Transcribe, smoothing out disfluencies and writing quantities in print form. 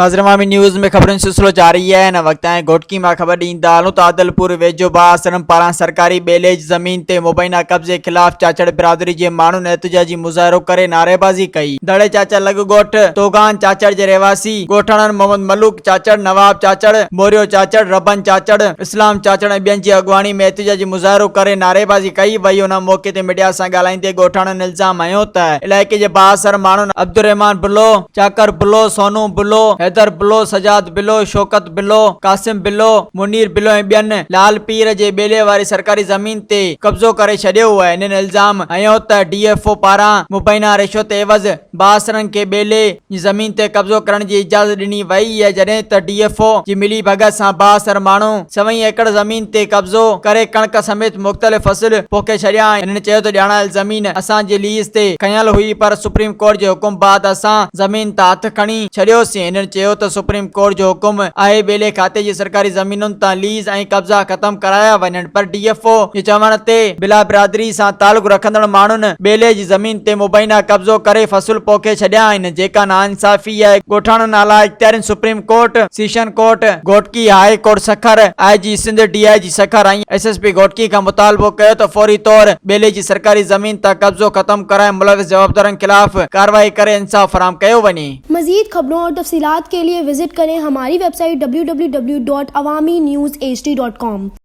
नाज़रीन न्यूज़ में खबरों सिलसिलो जारी है। न वक्त है घोटकी में खबर ॾींदा आहियूं त आदलपुर वेझो बासरम पारां सरकारी बेलेज ज़मीन ते मुबैना कब्ज़े खिलाफ़ चाचड़ बिरादरी जे माण्हुनि एहतजाजी मुज़ाहिरो करे नारेबाज़ी कई। दड़े चाचड़ लॻ ॻोठ तोगान चाचड़ जे रहवासी ॻोठाणनि मोहम्मद मलूक चाचड़, नवाब चाचड़, मोरियो चाचड़, रबन चाचड़, इस्लाम चाचड़ ऐं ॿियनि जी अॻुवाणी में एहतजाजी मुज़ाहिरो करे नारेबाज़ी कई वई। उन मौक़े ते मीडिया सां ॻाल्हाईंदे ॻोठाणनि इल्ज़ाम हयो त इलाइक़े जे बासर माण्हुनि अब्दुर्रहमान बुल्लो, चाकर बुल्लो, सोनू बुल्लो, हैदर बुल्लो, सजाद बिल्लो, शौकत बिल्लो, कासिम बिल्लो, मुनीर बिल्लो ऐं ॿियनि लाल पीर जे ॿेले वारी सरकारी ज़मीन ते कब्ज़ो करे छॾियो आहे। इन्हनि इल्ज़ाम हयो त DFO पारां मुबैना रिश्वत एवज़ बासरनि खे ॿेले जी ज़मीन ते कब्ज़ो करण जी इजाज़त ॾिनी वई आहे, जॾहिं त DFO जी मिली भगत सां बासर माण्हू 24 एकड़ ज़मीन ते कब्ज़ो करे कणक समेत मुख़्तलिफ़ फसल पोखे छॾिया आहिनि। इन्हनि चयो त ॼाणायल ज़मीन असांजी लीज़ ते खयल हुई, पर सुप्रीम कोर्ट जे हुकुम बाद असां ज़मीन ता हथ खणी छॾियोसीं। इन्हनि चयो त सुप्रीम कोर्ट जो हुकुम आहे ॿेले खाते जी सरकारी ज़मीनुनि तां लीज़ ऐं कब्ज़ा ख़त्म कराया वञनि, पर DFO जे चवण ते बिला बिरादरी सां तालुक़ रखंदड़ माण्हुनि ॿेले जी ज़मीन ते मुबैना कब्ज़ो करे फसल पोखे छॾिया आहिनि, जेका नाइंसाफ़ी आहे। ॻोठाणनि आला इख्तियारियुनि supreme court, session court Ghotki, high court Sukkur, IG Sindh, DIG Sukkur ऐं SSP घोटकी खां मुतालबो कयो त फौरी तौर ॿेले जी सरकारी ज़मीन तां कब्ज़ो ख़त्म कराए मुलविस जवाबदारनि खिलाफ़ कार्रवाई करे इंसाफ़ फराहम कयो वञे। मज़ीद खबरों और तफसीलात के लिए विजिट करें हमारी वेबसाइट www.awamiNewsHD.com।